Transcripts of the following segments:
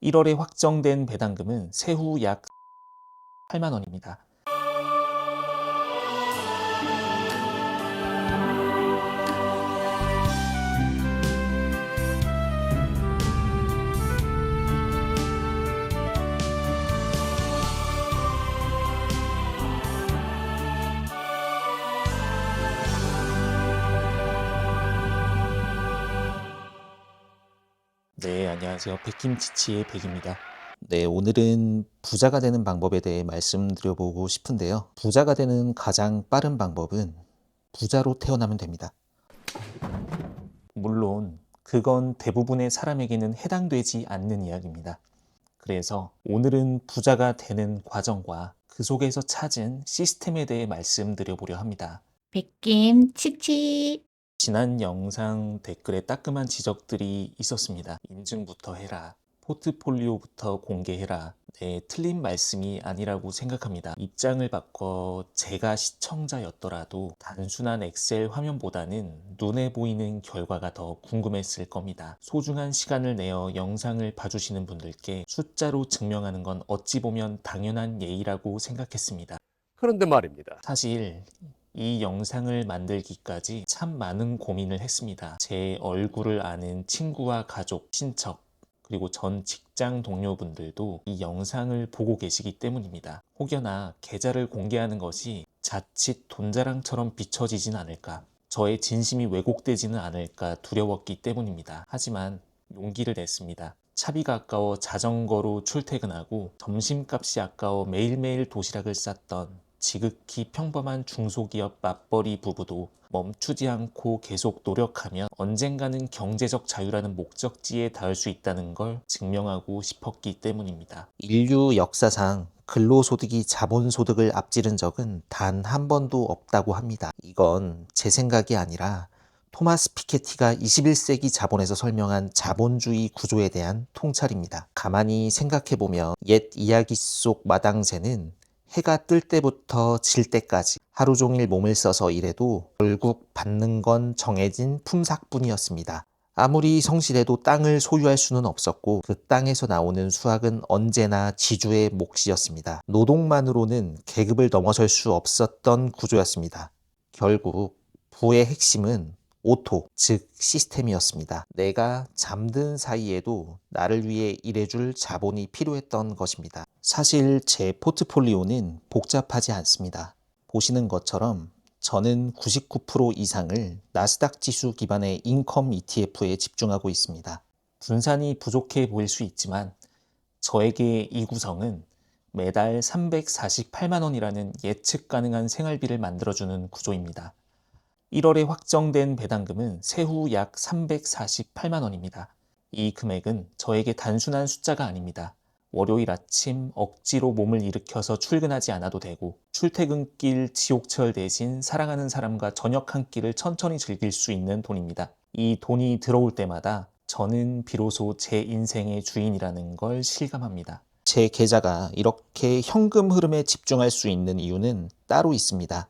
1월에 확정된 배당금은 세후 약 8만 원입니다. 네, 안녕하세요. 백김치치의 백입니다. 네, 오늘은 부자가 되는 방법에 대해 말씀드려보고 싶은데요. 부자가 되는 가장 빠른 방법은 부자로 태어나면 됩니다. 물론 그건 대부분의 사람에게는 해당되지 않는 이야기입니다. 그래서 오늘은 부자가 되는 과정과 그 속에서 찾은 시스템에 대해 말씀드려보려 합니다. 백김치치. 지난 영상 댓글에 따끔한 지적들이 있었습니다. 인증부터 해라. 포트폴리오부터 공개해라. 네, 틀린 말씀이 아니라고 생각합니다. 입장을 바꿔 제가 시청자였더라도 단순한 엑셀 화면보다는 눈에 보이는 결과가 더 궁금했을 겁니다. 소중한 시간을 내어 영상을 봐주시는 분들께 숫자로 증명하는 건 어찌 보면 당연한 예의라고 생각했습니다. 그런데 말입니다. 사실 이 영상을 만들기까지 참 많은 고민을 했습니다. 제 얼굴을 아는 친구와 가족, 친척, 그리고 전 직장 동료분들도 이 영상을 보고 계시기 때문입니다. 혹여나 계좌를 공개하는 것이 자칫 돈자랑처럼 비춰지진 않을까, 저의 진심이 왜곡되지는 않을까 두려웠기 때문입니다. 하지만 용기를 냈습니다. 차비가 아까워 자전거로 출퇴근하고 점심값이 아까워 매일매일 도시락을 쌌던 지극히 평범한 중소기업 맞벌이 부부도 멈추지 않고 계속 노력하면 언젠가는 경제적 자유라는 목적지에 닿을 수 있다는 걸 증명하고 싶었기 때문입니다. 인류 역사상 근로소득이 자본소득을 앞지른 적은 단 한 번도 없다고 합니다. 이건 제 생각이 아니라 토마스 피케티가 21세기 자본에서 설명한 자본주의 구조에 대한 통찰입니다. 가만히 생각해보면 옛 이야기 속 마당새는 해가 뜰 때부터 질 때까지 하루 종일 몸을 써서 일해도 결국 받는 건 정해진 품삯뿐이었습니다. 아무리 성실해도 땅을 소유할 수는 없었고 그 땅에서 나오는 수확은 언제나 지주의 몫이었습니다. 노동만으로는 계급을 넘어설 수 없었던 구조였습니다. 결국 부의 핵심은 오토, 즉 시스템이었습니다. 내가 잠든 사이에도 나를 위해 일해줄 자본이 필요했던 것입니다. 사실 제 포트폴리오는 복잡하지 않습니다. 보시는 것처럼 저는 99% 이상을 나스닥 지수 기반의 인컴 ETF에 집중하고 있습니다. 분산이 부족해 보일 수 있지만 저에게 이 구성은 매달 348만 원이라는 예측 가능한 생활비를 만들어주는 구조입니다. 1월에 확정된 배당금은 세후 약 348만 원입니다. 이 금액은 저에게 단순한 숫자가 아닙니다. 월요일 아침 억지로 몸을 일으켜서 출근하지 않아도 되고 출퇴근길 지옥철 대신 사랑하는 사람과 저녁 한 끼를 천천히 즐길 수 있는 돈입니다. 이 돈이 들어올 때마다 저는 비로소 제 인생의 주인이라는 걸 실감합니다. 제 계좌가 이렇게 현금 흐름에 집중할 수 있는 이유는 따로 있습니다.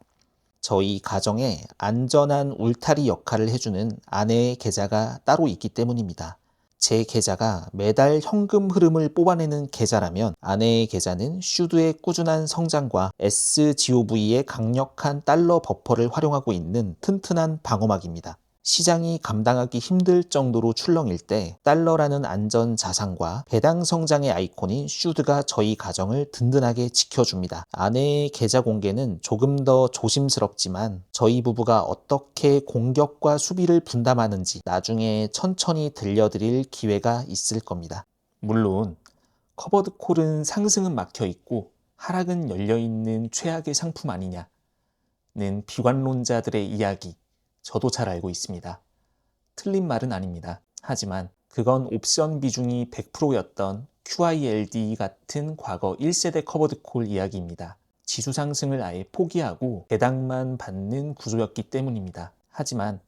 저희 가정에 안전한 울타리 역할을 해주는 아내의 계좌가 따로 있기 때문입니다. 제 계좌가 매달 현금 흐름을 뽑아내는 계좌라면 아내의 계좌는 슈드의 꾸준한 성장과 SGOV의 강력한 달러 버퍼를 활용하고 있는 튼튼한 방어막입니다. 시장이 감당하기 힘들 정도로 출렁일 때 달러라는 안전 자산과 배당 성장의 아이콘인 슈드가 저희 가정을 든든하게 지켜줍니다. 아내의 계좌 공개는 조금 더 조심스럽지만 저희 부부가 어떻게 공격과 수비를 분담하는지 나중에 천천히 들려드릴 기회가 있을 겁니다. 물론 커버드 콜은 상승은 막혀 있고 하락은 열려 있는 최악의 상품 아니냐는 비관론자들의 이야기, 저도 잘 알고 있습니다. 틀린 말은 아닙니다. 하지만 그건 옵션 비중이 100%였던 QILD 같은 과거 1세대 커버드콜 이야기입니다. 지수 상승을 아예 포기하고 배당만 받는 구조였기 때문입니다. 하지만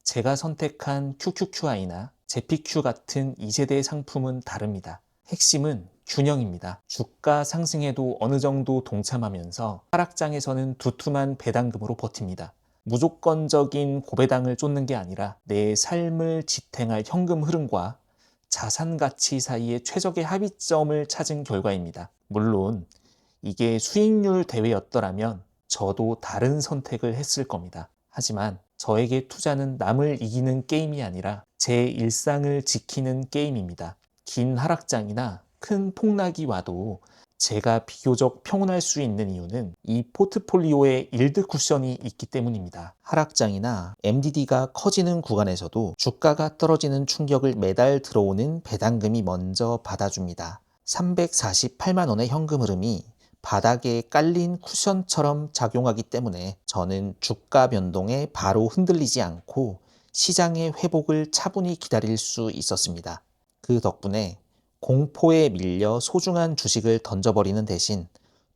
제가 선택한 QQQI나 JPQ 같은 2세대의 상품은 다릅니다. 핵심은 균형입니다. 주가 상승에도 어느 정도 동참하면서 하락장에서는 두툼한 배당금으로 버팁니다. 무조건적인 고배당을 쫓는 게 아니라 내 삶을 지탱할 현금 흐름과 자산 가치 사이의 최적의 합의점을 찾은 결과입니다. 물론 이게 수익률 대회였더라면 저도 다른 선택을 했을 겁니다. 하지만 저에게 투자는 남을 이기는 게임이 아니라 제 일상을 지키는 게임입니다. 긴 하락장이나 큰 폭락이 와도 제가 비교적 평온할 수 있는 이유는 이 포트폴리오에 일드 쿠션이 있기 때문입니다. 하락장이나 MDD가 커지는 구간에서도 주가가 떨어지는 충격을 매달 들어오는 배당금이 먼저 받아줍니다. 348만 원의 현금 흐름이 바닥에 깔린 쿠션처럼 작용하기 때문에 저는 주가 변동에 바로 흔들리지 않고 시장의 회복을 차분히 기다릴 수 있었습니다. 그 덕분에 공포에 밀려 소중한 주식을 던져버리는 대신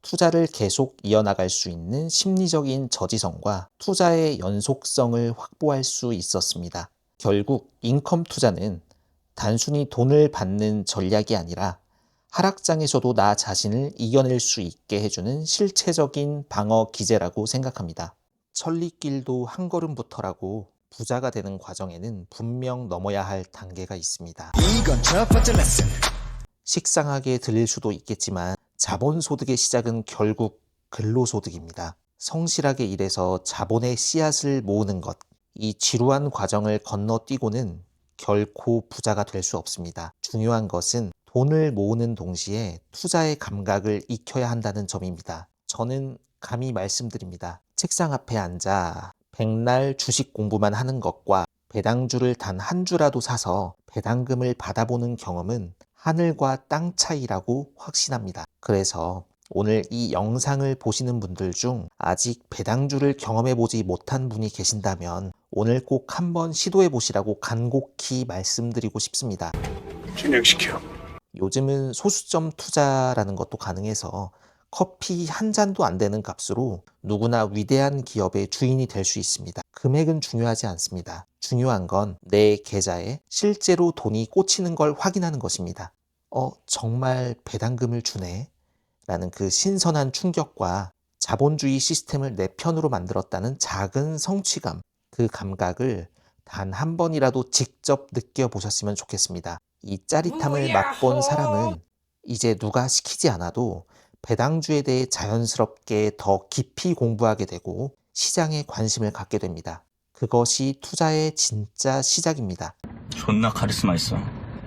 투자를 계속 이어나갈 수 있는 심리적인 저지성과 투자의 연속성을 확보할 수 있었습니다. 결국 인컴 투자는 단순히 돈을 받는 전략이 아니라 하락장에서도 나 자신을 이겨낼 수 있게 해주는 실체적인 방어 기제라고 생각합니다. 천리길도 한 걸음부터라고 부자가 되는 과정에는 분명 넘어야 할 단계가 있습니다. 이건 첫 번째 레슨. 식상하게 들릴 수도 있겠지만 자본소득의 시작은 결국 근로소득입니다. 성실하게 일해서 자본의 씨앗을 모으는 것, 이 지루한 과정을 건너뛰고는 결코 부자가 될 수 없습니다. 중요한 것은 돈을 모으는 동시에 투자의 감각을 익혀야 한다는 점입니다. 저는 감히 말씀드립니다. 책상 앞에 앉아 백날 주식 공부만 하는 것과 배당주를 단 한 주라도 사서 배당금을 받아보는 경험은 하늘과 땅 차이라고 확신합니다. 그래서 오늘 이 영상을 보시는 분들 중 아직 배당주를 경험해보지 못한 분이 계신다면 오늘 꼭 한번 시도해보시라고 간곡히 말씀드리고 싶습니다. 진행시켜. 요즘은 소수점 투자라는 것도 가능해서 커피 한 잔도 안 되는 값으로 누구나 위대한 기업의 주인이 될 수 있습니다. 금액은 중요하지 않습니다. 중요한 건 내 계좌에 실제로 돈이 꽂히는 걸 확인하는 것입니다. 정말 배당금을 주네? 라는 그 신선한 충격과 자본주의 시스템을 내 편으로 만들었다는 작은 성취감, 그 감각을 단 한 번이라도 직접 느껴보셨으면 좋겠습니다. 이 짜릿함을 맛본 사람은 이제 누가 시키지 않아도 배당주에 대해 자연스럽게 더 깊이 공부하게 되고 시장에 관심을 갖게 됩니다. 그것이 투자의 진짜 시작입니다. 존나 카리스마 있어.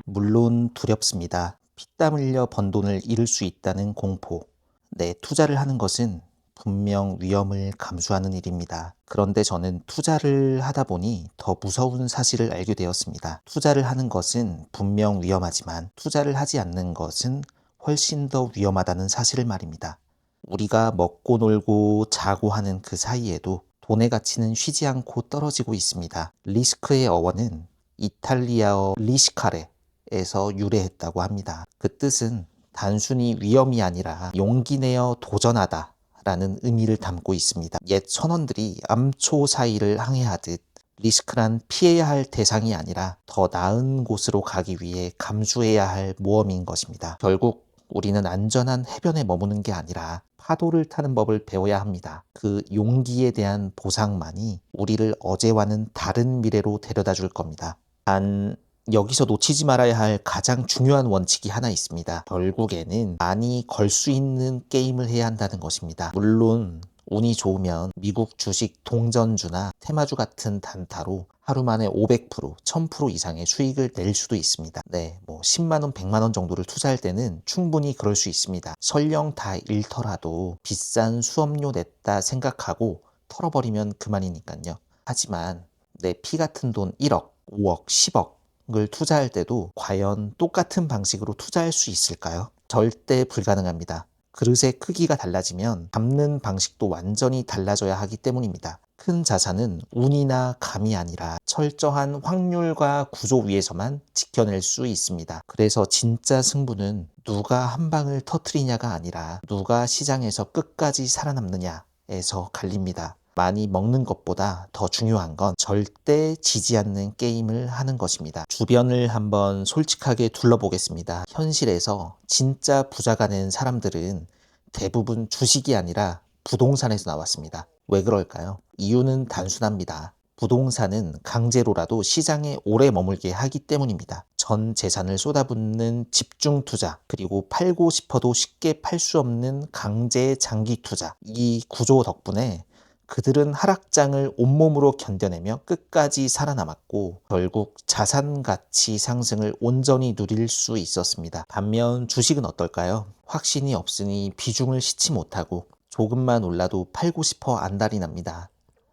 물론 두렵습니다. 피땀 흘려 번 돈을 잃을 수 있다는 공포. 네, 투자를 하는 것은 분명 위험을 감수하는 일입니다. 그런데 저는 투자를 하다 보니 더 무서운 사실을 알게 되었습니다. 투자를 하는 것은 분명 위험하지만 투자를 하지 않는 것은 훨씬 더 위험하다는 사실을 말입니다. 우리가 먹고 놀고 자고 하는 그 사이에도 돈의 가치는 쉬지 않고 떨어지고 있습니다. 리스크의 어원은 이탈리아어 리시카레에서 유래했다고 합니다. 그 뜻은 단순히 위험이 아니라 용기 내어 도전하다 라는 의미를 담고 있습니다. 옛 선원들이 암초 사이를 항해하듯 리스크란 피해야 할 대상이 아니라 더 나은 곳으로 가기 위해 감수해야 할 모험인 것입니다. 결국 우리는 안전한 해변에 머무는 게 아니라 파도를 타는 법을 배워야 합니다. 그 용기에 대한 보상만이 우리를 어제와는 다른 미래로 데려다 줄 겁니다. 단 여기서 놓치지 말아야 할 가장 중요한 원칙이 하나 있습니다. 결국에는 많이 걸 수 있는 게임을 해야 한다는 것입니다. 물론 운이 좋으면 미국 주식 동전주나 테마주 같은 단타로 하루 만에 500%, 1000% 이상의 수익을 낼 수도 있습니다. 네, 10만원, 100만원 정도를 투자할 때는 충분히 그럴 수 있습니다. 설령 다 잃더라도 비싼 수업료 냈다 생각하고 털어버리면 그만이니까요. 하지만 내 피 같은 돈 1억, 5억, 10억을 투자할 때도 과연 똑같은 방식으로 투자할 수 있을까요? 절대 불가능합니다. 그릇의 크기가 달라지면 담는 방식도 완전히 달라져야 하기 때문입니다. 큰 자산은 운이나 감이 아니라 철저한 확률과 구조 위에서만 지켜낼 수 있습니다. 그래서 진짜 승부는 누가 한 방을 터트리냐가 아니라 누가 시장에서 끝까지 살아남느냐에서 갈립니다. 많이 먹는 것보다 더 중요한 건 절대 지지 않는 게임을 하는 것입니다. 주변을 한번 솔직하게 둘러보겠습니다. 현실에서 진짜 부자가 된 사람들은 대부분 주식이 아니라 부동산에서 나왔습니다. 왜 그럴까요? 이유는 단순합니다. 부동산은 강제로라도 시장에 오래 머물게 하기 때문입니다. 전 재산을 쏟아붓는 집중 투자, 그리고 팔고 싶어도 쉽게 팔 수 없는 강제 장기 투자. 이 구조 덕분에 그들은 하락장을 온몸으로 견뎌내며 끝까지 살아남았고 결국 자산 가치 상승을 온전히 누릴 수 있었습니다. 반면 주식은 어떨까요? 확신이 없으니 비중을 싣지 못하고 조금만 올라도 팔고 싶어 안달이 납니다.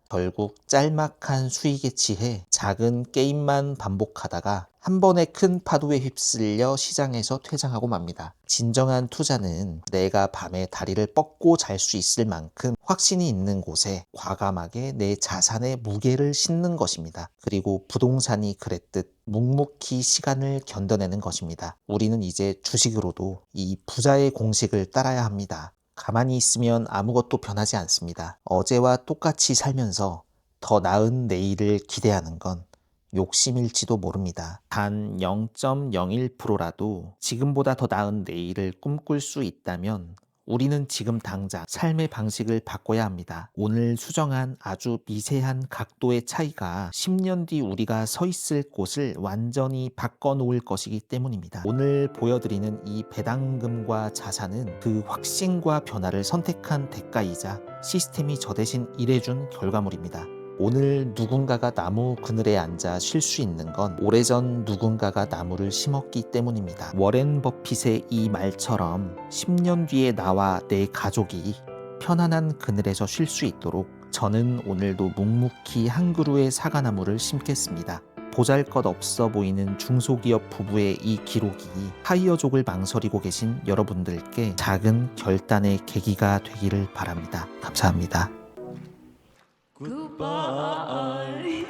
결국 짤막한 수익에 취해 작은 게임만 반복하다가 한 번의 큰 파도에 휩쓸려 시장에서 퇴장하고 맙니다. 진정한 투자는 내가 밤에 다리를 뻗고 잘 수 있을 만큼 확신이 있는 곳에 과감하게 내 자산의 무게를 싣는 것입니다. 그리고 부동산이 그랬듯 묵묵히 시간을 견뎌내는 것입니다. 우리는 이제 주식으로도 이 부자의 공식을 따라야 합니다. 가만히 있으면 아무것도 변하지 않습니다. 어제와 똑같이 살면서 더 나은 내일을 기대하는 건 욕심일지도 모릅니다. 단 0.01%라도 지금보다 더 나은 내일을 꿈꿀 수 있다면 우리는 지금 당장 삶의 방식을 바꿔야 합니다. 오늘 수정한 아주 미세한 각도의 차이가 10년 뒤 우리가 서 있을 곳을 완전히 바꿔놓을 것이기 때문입니다. 오늘 보여드리는 이 배당금과 자산은 그 확신과 변화를 선택한 대가이자 시스템이 저 대신 일해준 결과물입니다. 오늘 누군가가 나무 그늘에 앉아 쉴 수 있는 건 오래전 누군가가 나무를 심었기 때문입니다. 워렌 버핏의 이 말처럼 10년 뒤에 나와 내 가족이 편안한 그늘에서 쉴 수 있도록 저는 오늘도 묵묵히 한 그루의 사과나무를 심겠습니다. 보잘것없어 보이는 중소기업 부부의 이 기록이 타이어족을 망설이고 계신 여러분들께 작은 결단의 계기가 되기를 바랍니다. 감사합니다. Goodbye.